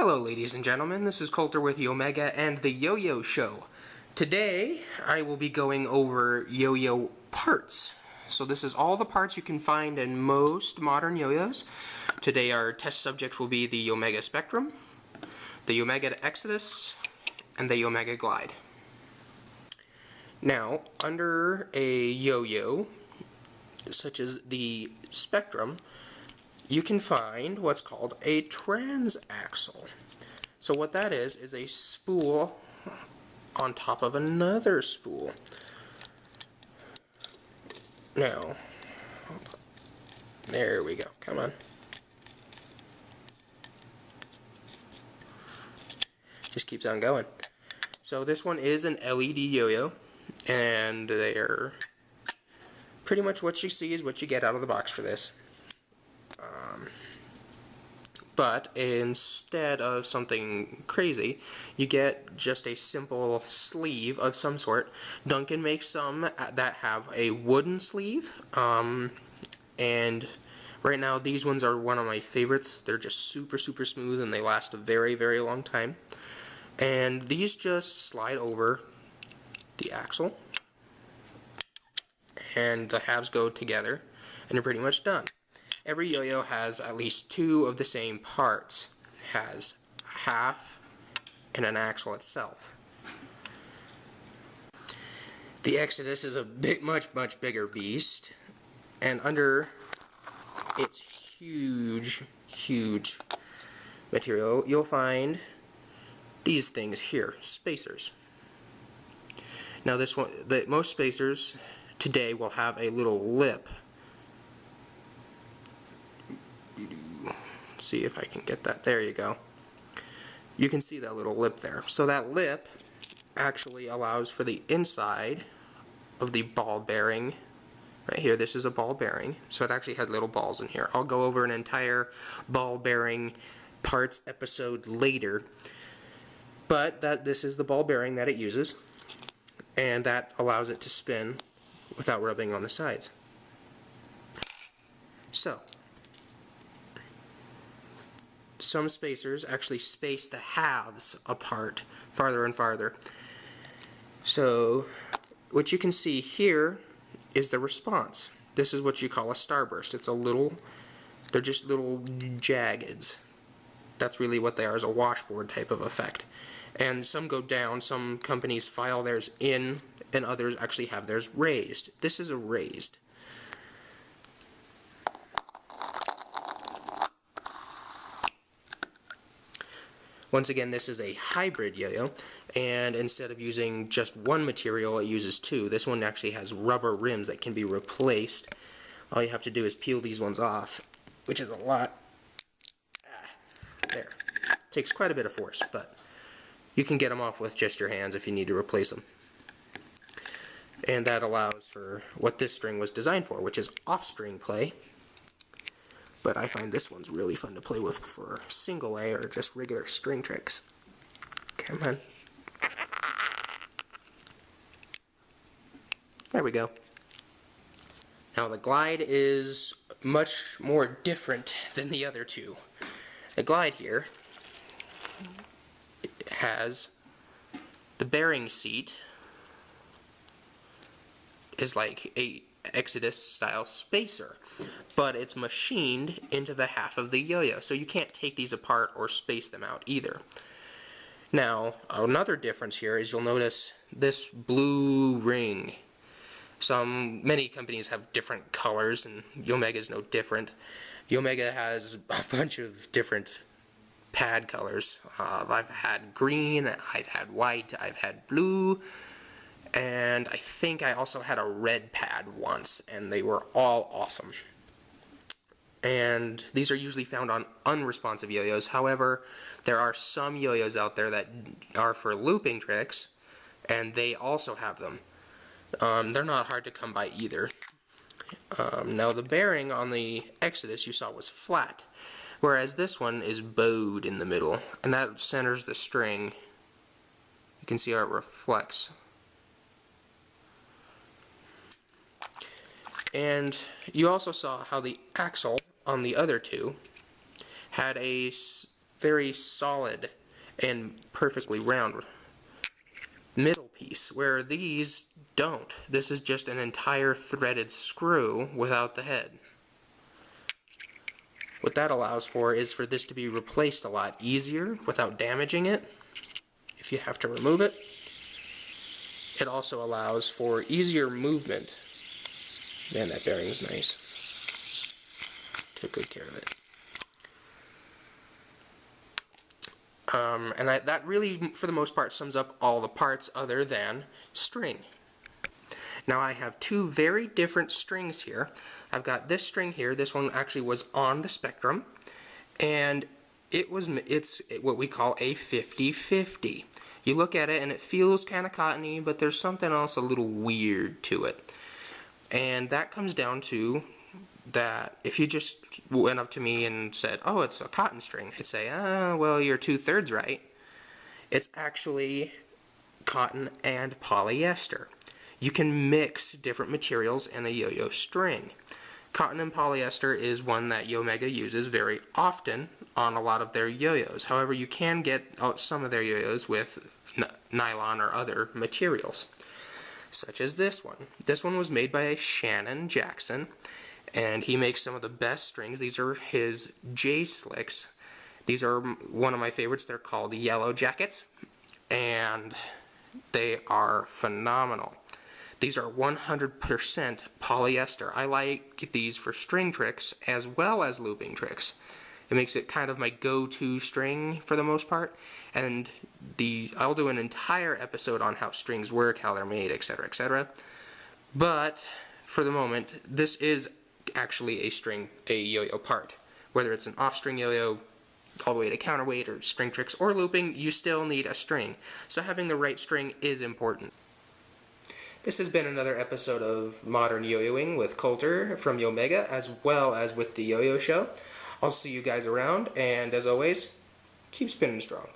Hello ladies and gentlemen, this is Colter with Omega and the Yo-Yo Show. Today I will be going over yo-yo parts. So this is all the parts you can find in most modern yo-yos. Today our test subject will be the Omega Spectrum, the Omega Exodus, and the Omega Glide. Now, under a yo-yo, such as the Spectrum, you can find what's called a transaxle. So what that is a spool on top of another spool. Now, there we go, come on. Just keeps on going. So this one is an LED yo-yo, and they're pretty much what you see is what you get out of the box for this. But instead of something crazy, you get just a simple sleeve of some sort. Duncan makes some that have a wooden sleeve, and right now these ones are one of my favorites. They're just super smooth and they last a very long time. And these just slide over the axle, and the halves go together, and you're pretty much done. Every yo-yo has at least two of the same parts. It has a half and an axle itself. The Exodus is a much bigger beast, and under its huge material, you'll find these things here, spacers. Now this one, most spacers today will have a little lip. See if I can get that. There you go. You can see that little lip there. So that lip actually allows for the inside of the ball bearing. Right here, this is a ball bearing. So it actually had little balls in here. I'll go over an entire ball bearing parts episode later. But this is the ball bearing that it uses, and that allows it to spin without rubbing on the sides. So some spacers actually space the halves apart farther and farther. So what you can see here is the response. This is what you call a starburst. They're just little jaggeds. That's really what they are, is a washboard type of effect. And some go down, some companies file theirs in, and others actually have theirs raised. This is a raised. Once again, this is a hybrid yo-yo, and instead of using just one material, it uses two. This one actually has rubber rims that can be replaced. All you have to do is peel these ones off, which is a lot. There. Takes quite a bit of force, but you can get them off with just your hands if you need to replace them. And that allows for what this string was designed for, which is off-string play. But I find this one's really fun to play with for single A or just regular string tricks. Come on. There we go. Now the Glide is much more different than the other two. The Glide here has the bearing seat is like a Exodus style spacer, but it's machined into the half of the yo-yo, so you can't take these apart or space them out either. Now, another difference here is you'll notice this blue ring. Many companies have different colors, and Omega is no different. Omega has a bunch of different pad colors. I've had green, I've had white, I've had blue, and I think I also had a red pad once, and they were all awesome. And these are usually found on unresponsive yo-yos. However, there are some yo-yos out there that are for looping tricks, and they also have them. They're not hard to come by either. Now the bearing on the Exodus you saw was flat, whereas this one is bowed in the middle, and that centers the string. You can see how it reflects. And you also saw how the axle on the other two had a very solid and perfectly round middle piece, where these don't. This is just an entire threaded screw without the head. What that allows for is for this to be replaced a lot easier without damaging it if you have to remove it. It also allows for easier movement. Man, that bearing's nice. Took good care of it. And that really, for the most part, sums up all the parts other than string. Now I have two very different strings here. I've got this string here. This one actually was on the Spectrum, and it's what we call a 50-50. You look at it and it feels kind of cottony, but there's something else a little weird to it. And that comes down to that if you just went up to me and said, oh, it's a cotton string, I'd say, well, you're 2/3 right. It's actually cotton and polyester. You can mix different materials in a yo-yo string. Cotton and polyester is one that Yomega uses very often on a lot of their yo-yos. However, you can get some of their yo-yos with nylon or other materials, such as this one. This one was made by Shannon Jackson, and he makes some of the best strings. These are his J-Slicks. These are one of my favorites. They're called Yellow Jackets, and they are phenomenal. These are 100% polyester. I like these for string tricks as well as looping tricks. It makes it kind of my go-to string for the most part, and I'll do an entire episode on how strings work, how they're made, etc., etc. But for the moment, this is actually a yo-yo part. Whether it's an off-string yo-yo all the way to counterweight or string tricks or looping, you still need a string. So having the right string is important. This has been another episode of Modern Yo-Yoing with Colter from Yomega, as well as with the Yo-Yo Show. I'll see you guys around, and as always, keep spinning strong.